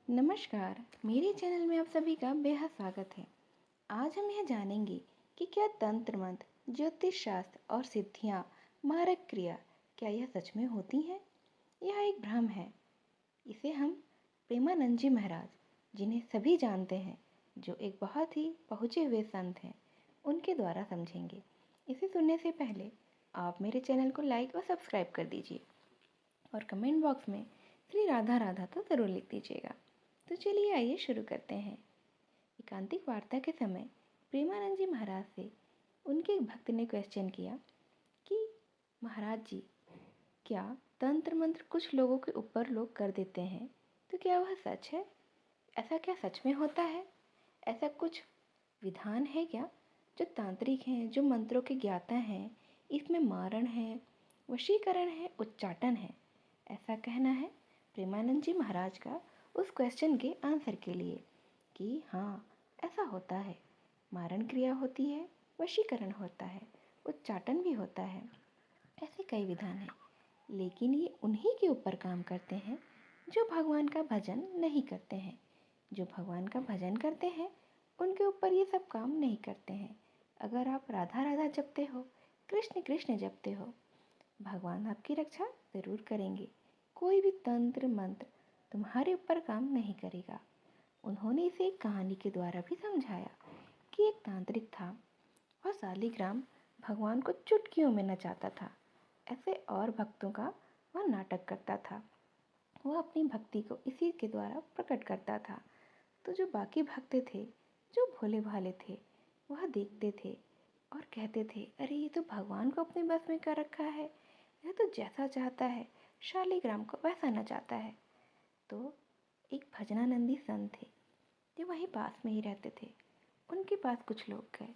नमस्कार, मेरे चैनल में आप सभी का बेहद स्वागत है। आज हम यह जानेंगे कि क्या तंत्र मंत्र, ज्योतिष शास्त्र और सिद्धियां, मारक क्रिया क्या यह सच में होती हैं? यह एक भ्रम है। इसे हम प्रेमानंद जी महाराज, जिन्हें सभी जानते हैं, जो एक बहुत ही पहुँचे हुए संत हैं, उनके द्वारा समझेंगे। इसे सुनने से पहले आप मेरे चैनल को लाइक और सब्सक्राइब कर दीजिए और कमेंट बॉक्स में श्री राधा राधा तो ज़रूर लिख दीजिएगा। तो चलिए आइए शुरू करते हैं। एकांतिक वार्ता के समय प्रेमानंद जी महाराज से उनके एक भक्त ने क्वेश्चन किया कि महाराज जी, क्या तंत्र मंत्र कुछ लोगों के ऊपर लोग कर देते हैं, तो क्या वह सच है? ऐसा क्या सच में होता है? ऐसा कुछ विधान है क्या जो तांत्रिक हैं, जो मंत्रों के ज्ञाता हैं, इसमें मारण है, वशीकरण है, उच्चाटन है? ऐसा कहना है प्रेमानंद जी महाराज का उस क्वेश्चन के आंसर के लिए कि हाँ, ऐसा होता है। मारण क्रिया होती है, वशीकरण होता है, उच्चाटन भी होता है। ऐसे कई विधान हैं, लेकिन ये उन्हीं के ऊपर काम करते हैं जो भगवान का भजन नहीं करते हैं। जो भगवान का भजन करते हैं उनके ऊपर ये सब काम नहीं करते हैं। अगर आप राधा राधा जपते हो, कृष्ण कृष्ण जपते हो, भगवान आपकी रक्षा ज़रूर करेंगे। कोई भी तंत्र मंत्र तुम्हारे ऊपर काम नहीं करेगा। उन्होंने इसे एक कहानी के द्वारा भी समझाया कि एक तांत्रिक था। वह शालिग्राम भगवान को चुटकियों में नचाता था। ऐसे और भक्तों का वह नाटक करता था। वह अपनी भक्ति को इसी के द्वारा प्रकट करता था। तो जो बाकी भक्त थे, जो भोले भाले थे, वह देखते थे और कहते थे, अरे ये तो भगवान को अपने बस में कर रखा है। यह तो जैसा चाहता है शालिग्राम को वैसा नचाता है। तो एक भजनानंदी संत थे जो वहीं पास में ही रहते थे। उनके पास कुछ लोग गए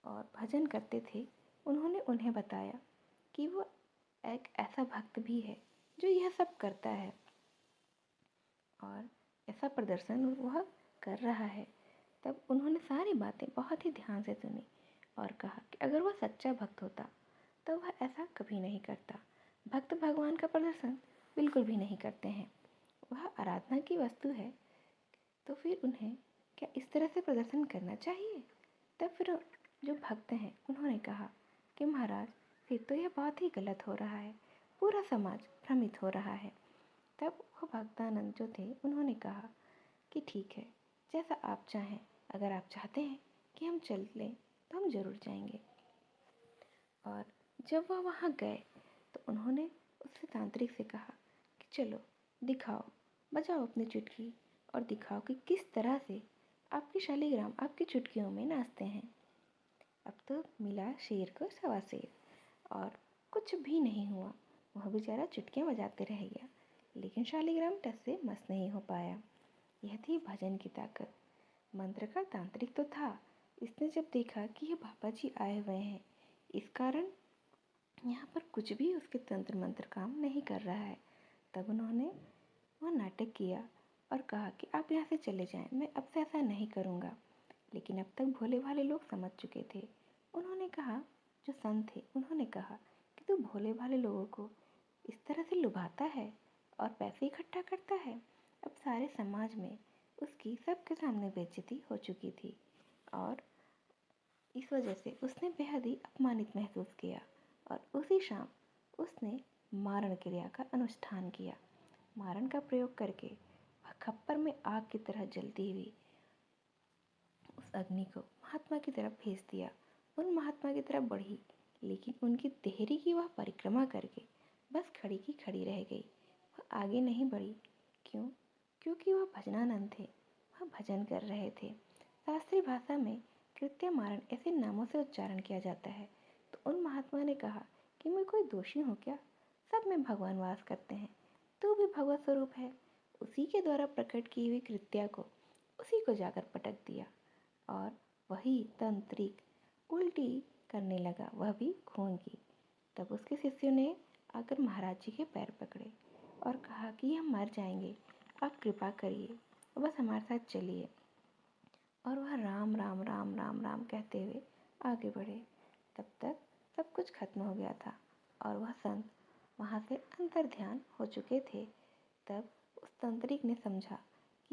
और भजन करते थे। उन्होंने उन्हें बताया कि वो एक ऐसा भक्त भी है जो यह सब करता है और ऐसा प्रदर्शन वह कर रहा है। तब उन्होंने सारी बातें बहुत ही ध्यान से सुनी और कहा कि अगर वह सच्चा भक्त होता तो वह ऐसा कभी नहीं करता। भक्त भगवान का प्रदर्शन बिल्कुल भी नहीं करते हैं। वह आराधना की वस्तु है, तो फिर उन्हें क्या इस तरह से प्रदर्शन करना चाहिए? तब फिर जो भक्त हैं उन्होंने कहा कि महाराज, फिर तो यह बहुत ही गलत हो रहा है, पूरा समाज भ्रमित हो रहा है। तब वह भक्तानंद जो थे उन्होंने कहा कि ठीक है, जैसा आप चाहें। अगर आप चाहते हैं कि हम चल लें तो हम ज़रूर जाएंगे। और जब वह वहाँ गए तो उन्होंने उससे तांत्रिक से कहा कि चलो दिखाओ, बजाओ अपनी चुटकी और दिखाओ कि किस तरह से आपके शालिग्राम आपकी चुटकियों में नाचते हैं। अब तो मिला शेर को सवा शेर और कुछ भी नहीं हुआ। वह बेचारा चुटकियाँ बजाते रह गया, लेकिन शालिग्राम टस से मस नहीं हो पाया। यह थी भजन की ताकत। मंत्र का तांत्रिक तो था। इसने जब देखा कि ये बाबा जी आए हुए हैं, इस कारण यहाँ पर कुछ भी उसके तंत्र मंत्र काम नहीं कर रहा है, तब उन्होंने वह नाटक किया और कहा कि आप यहाँ से चले जाएं, मैं अब से ऐसा नहीं करूँगा। लेकिन अब तक भोले भाले लोग समझ चुके थे। उन्होंने कहा, जो संत थे उन्होंने कहा कि तू भोले भाले लोगों को इस तरह से लुभाता है और पैसे इकट्ठा करता है। अब सारे समाज में उसकी सबके सामने बेइज्जती हो चुकी थी और इस वजह से उसने बेहद ही अपमानित महसूस किया और उसी शाम उसने मारण क्रिया का अनुष्ठान किया। मारण का प्रयोग करके वह खप्पर में आग की तरह जलती हुई उस अग्नि को महात्मा की तरफ भेज दिया। उन महात्मा की तरफ बढ़ी, लेकिन उनकी देहरी की वह परिक्रमा करके बस खड़ी की खड़ी रह गई। वह आगे नहीं बढ़ी। क्यों? क्योंकि वह भजनानंद थे। वह भजन कर रहे थे। शास्त्रीय भाषा में कृत्य मारण ऐसे नामों से उच्चारण किया जाता है। तो उन महात्मा ने कहा कि मैं कोई दोषी हूँ क्या? सब में भगवान वास करते हैं। तू भी भगवत स्वरूप है। उसी के द्वारा प्रकट की हुई कृत्या को उसी को जाकर पटक दिया और वही तांत्रिक उल्टी करने लगा, वह भी खून की। तब उसके शिष्यों ने आकर महाराज जी के पैर पकड़े और कहा कि हम मर जाएंगे, आप कृपा करिए, बस हमारे साथ चलिए। और वह राम राम राम राम राम कहते हुए आगे बढ़े। तब तक सब कुछ खत्म हो गया था और वह संत वहाँ से अंतर ध्यान हो चुके थे। तब उस तांत्रिक ने समझा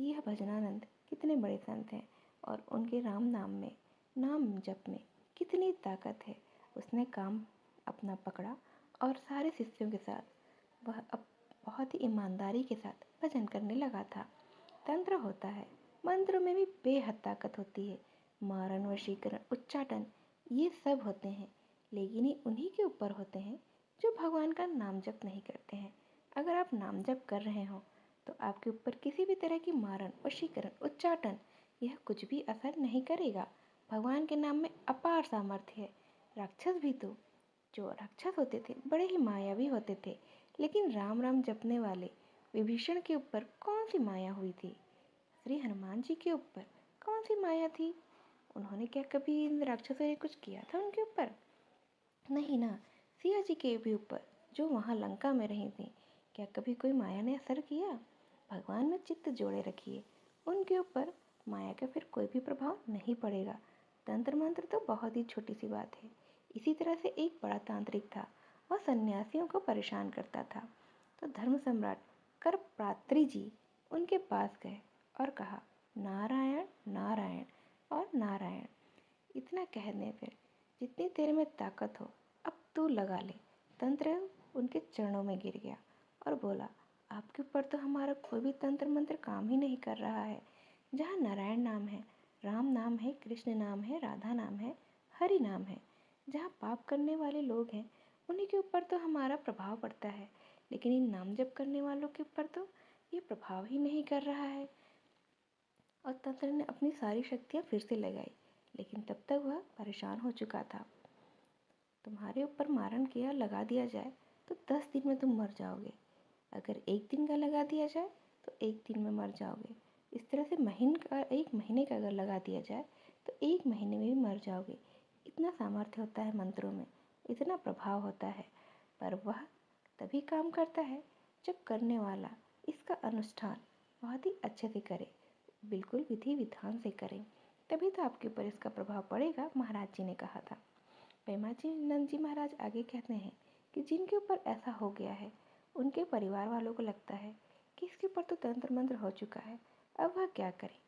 कि यह भजनानंद कितने बड़े संत हैं और उनके राम नाम में, नाम जप में कितनी ताकत है। उसने काम अपना पकड़ा और सारे शिष्यों के साथ वह अब बहुत ही ईमानदारी के साथ भजन करने लगा था। तंत्र होता है, मंत्रों में भी बेहद ताकत होती है। मारण, वशीकरण, उच्चाटन ये सब होते हैं, लेकिन ये उन्हीं के ऊपर होते हैं जो भगवान का नाम जप नहीं करते हैं। अगर आप नाम जप कर रहे हो तो आपके ऊपर किसी भी तरह की मारण, वशीकरण, उच्चाटन यह कुछ भी असर नहीं करेगा। भगवान के नाम में अपार सामर्थ्य है। राक्षस भी तो, जो राक्षस होते थे बड़े ही मायावी होते थे, लेकिन राम राम जपने वाले विभीषण के ऊपर कौन सी माया हुई थी? श्री हनुमान जी के ऊपर कौन सी माया थी? उन्होंने क्या कभी इन राक्षसों ने कुछ किया था उनके ऊपर? नहीं ना। सिया जी के भी ऊपर, जो वहाँ लंका में रही थी, क्या कभी कोई माया ने असर किया? भगवान में चित्त जोड़े रखिए, उनके ऊपर माया का फिर कोई भी प्रभाव नहीं पड़ेगा। तंत्र मंत्र तो बहुत ही छोटी सी बात है। इसी तरह से एक बड़ा तांत्रिक था, वह सन्यासियों को परेशान करता था। तो धर्म सम्राट करपात्री जी उनके पास गए और कहा, नारायण नारायण और नारायण। इतना कहने पर, जितनी तेरे में ताकत हो अब तू लगा ले। तंत्र उनके चरणों में गिर गया और बोला, आपके ऊपर तो हमारा कोई भी तंत्र मंत्र काम ही नहीं कर रहा है। जहाँ नारायण नाम है, राम नाम है, कृष्ण नाम है, राधा नाम है, हरि नाम है, जहाँ पाप करने वाले लोग हैं उन्हीं के ऊपर तो हमारा प्रभाव पड़ता है, लेकिन इन नाम जप करने वालों के ऊपर तो ये प्रभाव ही नहीं कर रहा है। और तंत्र ने अपनी सारी शक्तियाँ फिर से लगाई, लेकिन तब तक वह परेशान हो चुका था। तुम्हारे ऊपर मारण किया लगा दिया जाए तो 10 दिन में तुम मर जाओगे। अगर 1 दिन का लगा दिया जाए तो 1 दिन में मर जाओगे। इस तरह से 1 महीने का अगर लगा दिया जाए तो 1 महीने में भी मर जाओगे। इतना सामर्थ्य होता है मंत्रों में, इतना प्रभाव होता है। पर वह तभी काम करता है जब करने वाला इसका अनुष्ठान बहुत ही अच्छे से करे, बिल्कुल विधि विधान से करें, तभी तो आपके ऊपर इसका प्रभाव पड़ेगा। महाराज जी ने कहा था। प्रेमानंद जी महाराज आगे कहते हैं कि जिनके ऊपर ऐसा हो गया है, उनके परिवार वालों को लगता है कि इसके ऊपर तो तंत्र मंत्र हो चुका है, अब वह क्या करें।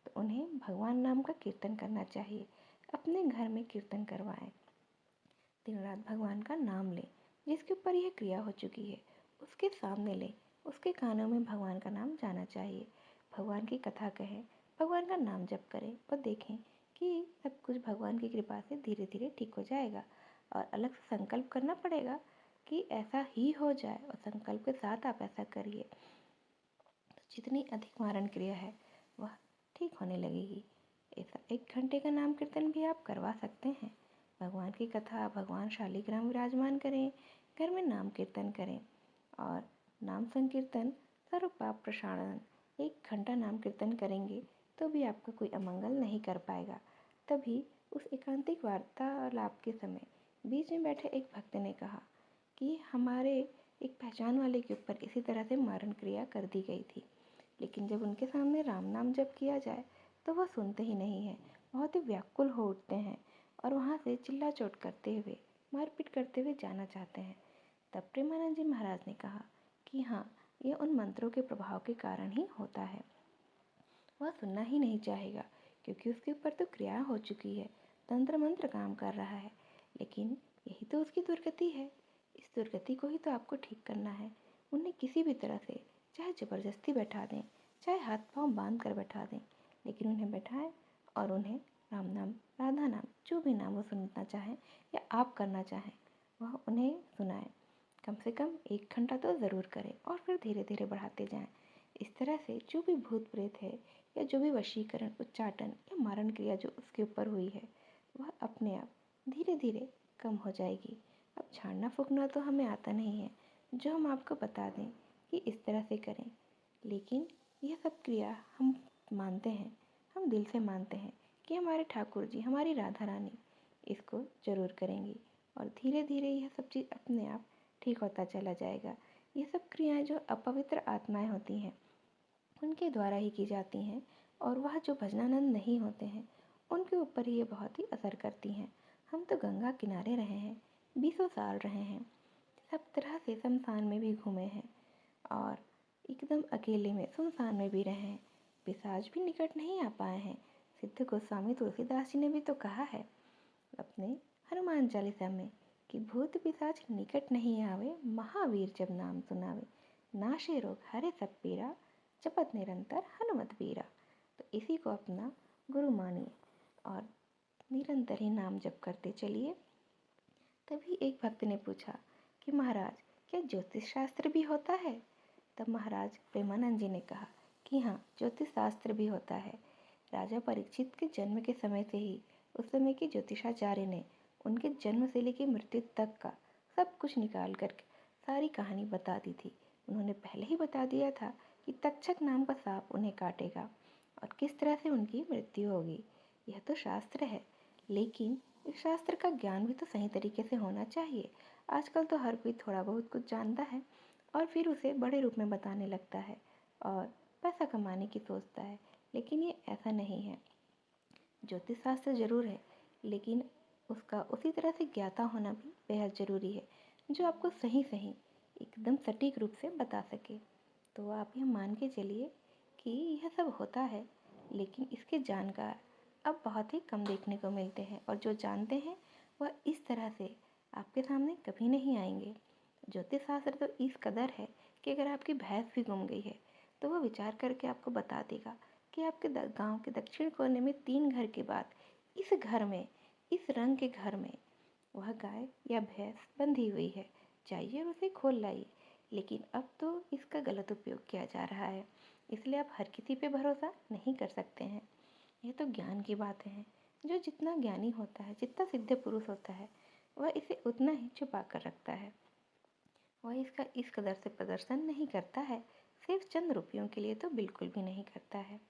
तो उन्हें भगवान नाम का कीर्तन करना चाहिए। अपने घर में कीर्तन करवाएं, दिन रात भगवान का नाम लें। जिसके ऊपर यह क्रिया हो चुकी है उसके सामने लें, उसके कानों में भगवान का नाम जाना चाहिए। भगवान की कथा कहें, भगवान का नाम जप करें और देखें कि सब कुछ भगवान की कृपा से धीरे धीरे ठीक हो जाएगा। और अलग से संकल्प करना पड़ेगा कि ऐसा ही हो जाए, और संकल्प के साथ आप ऐसा करिए तो जितनी अधिक मारण क्रिया है वह ठीक होने लगेगी। ऐसा 1 घंटे का नाम कीर्तन भी आप करवा सकते हैं। भगवान की कथा, भगवान शालिग्राम विराजमान करें, घर में नाम कीर्तन करें और नाम संकीर्तन सर्व पाप प्रक्षालन। 1 घंटा नाम कीर्तन करेंगे तो भी आपका कोई अमंगल नहीं कर पाएगा। तभी उस एकांतिक वार्तालाप के समय बीच में बैठे एक भक्त ने कहा कि हमारे एक पहचान वाले के ऊपर इसी तरह से मारण क्रिया कर दी गई थी, लेकिन जब उनके सामने राम नाम जप किया जाए तो वह सुनते ही नहीं हैं, बहुत ही व्याकुल हो उठते हैं और वहाँ से चिल्ला चोट करते हुए, मारपीट करते हुए जाना चाहते हैं। तब प्रेमानंद जी महाराज ने कहा कि हाँ, ये उन मंत्रों के प्रभाव के कारण ही होता है। वह सुनना ही नहीं चाहेगा क्योंकि उसके ऊपर तो क्रिया हो चुकी है, तंत्र मंत्र काम कर रहा है। लेकिन यही तो उसकी दुर्गति है। इस दुर्गति को ही तो आपको ठीक करना है। उन्हें किसी भी तरह से, चाहे ज़बरदस्ती बैठा दें, चाहे हाथ पांव बांध कर बैठा दें, लेकिन उन्हें बैठाएं और उन्हें राम नाम, राधा नाम, जो भी नाम वो सुनना चाहें या आप करना चाहें वह उन्हें सुनाएं। कम से कम 1 घंटा तो ज़रूर करें और फिर धीरे धीरे बढ़ाते जाएं। इस तरह से जो भी भूत प्रेत है या जो भी वशीकरण, उच्चाटन या मारण क्रिया जो उसके ऊपर हुई है वह अपने आप धीरे धीरे कम हो जाएगी। अब झाड़ना फूकना तो हमें आता नहीं है, जो हम आपको बता दें कि इस तरह से करें, लेकिन यह सब क्रिया हम मानते हैं, हम दिल से मानते हैं कि हमारे ठाकुर जी, हमारी राधा रानी इसको ज़रूर करेंगी और धीरे धीरे यह सब चीज़ अपने आप ठीक होता चला जाएगा। ये सब क्रियाएं जो अपवित्र आत्माएं होती हैं उनके द्वारा ही की जाती हैं, और वह जो भजनानंद नहीं होते हैं उनके ऊपर ही ये बहुत ही असर करती हैं। हम तो गंगा किनारे रहे हैं, 20 साल रहे हैं, सब तरह से शमशान में भी घूमे हैं और एकदम अकेले में सुनसान में भी रहे हैं। पिशाच भी निकट नहीं आ पाए हैं। सिद्ध गोस्वामी तुलसीदास जी ने भी तो कहा है अपने हनुमान चालीसा में कि भूत पिशाच निकट नहीं आवे, महावीर जब नाम सुनावे, नाशे रोग हरे सब पीरा, जपत निरंतर हनुमत बीरा। तो इसी को अपना गुरु मानिए और निरंतर ही नाम जप करते चलिए। तभी एक भक्त ने पूछा कि महाराज क्या ज्योतिष शास्त्र भी होता है? तब महाराज प्रेमानंद जी ने कहा कि हाँ, ज्योतिष शास्त्र भी होता है। राजा परीक्षित के जन्म के समय से ही उस समय के ज्योतिषाचार्य ने उनके जन्म से लेकर मृत्यु तक का सब कुछ निकाल करके सारी कहानी बता दी थी। उन्होंने पहले ही बता दिया था कि तक्षक नाम का सांप उन्हें काटेगा और किस तरह से उनकी मृत्यु होगी। यह तो शास्त्र है, लेकिन इस शास्त्र का ज्ञान भी तो सही तरीके से होना चाहिए। आजकल तो हर कोई थोड़ा बहुत कुछ जानता है और फिर उसे बड़े रूप में बताने लगता है और पैसा कमाने की सोचता है, लेकिन ये ऐसा नहीं है। ज्योतिष शास्त्र जरूर है, लेकिन उसका उसी तरह से ज्ञाता होना भी बेहद ज़रूरी है, जो आपको सही सही एकदम सटीक रूप से बता सके। तो आप यह मान के चलिए कि यह सब होता है, लेकिन इसके जानकार अब बहुत ही कम देखने को मिलते हैं और जो जानते हैं वह इस तरह से आपके सामने कभी नहीं आएंगे। ज्योतिष शास्त्र तो इस कदर है कि अगर आपकी भैंस भी गुम गई है तो वह विचार करके आपको बता देगा कि आपके गांव के दक्षिण कोने में 3 घर के बाद इस घर में, इस रंग के घर में वह गाय या भैंस बंधी हुई है, जाइए और उसे खोल लाइए। लेकिन अब तो इसका गलत उपयोग किया जा रहा है, इसलिए आप हर किसी पे भरोसा नहीं कर सकते हैं। यह तो ज्ञान की बातें हैं। जो जितना ज्ञानी होता है, जितना सिद्ध पुरुष होता है, वह इसे उतना ही छुपा कर रखता है। वह इसका इस कदर से प्रदर्शन नहीं करता है, सिर्फ चंद रुपयों के लिए तो बिल्कुल भी नहीं करता है।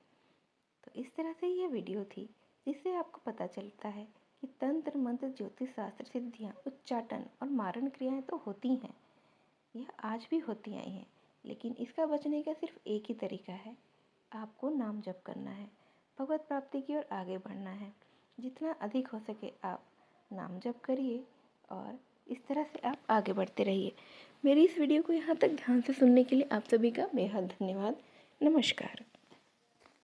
तो इस तरह से यह वीडियो थी जिससे आपको पता चलता है कि तंत्र मंत्र ज्योतिष शास्त्र सिद्धियाँ उच्चाटन और मारण क्रियाएं तो होती हैं, यह आज भी होती आई हैं, लेकिन इसका बचने का सिर्फ एक ही तरीका है, आपको नाम जप करना है, भगवत प्राप्ति की ओर आगे बढ़ना है। जितना अधिक हो सके आप नाम जप करिए और इस तरह से आप आगे बढ़ते रहिए। मेरी इस वीडियो को यहाँ तक ध्यान से सुनने के लिए आप सभी का बेहद धन्यवाद। नमस्कार।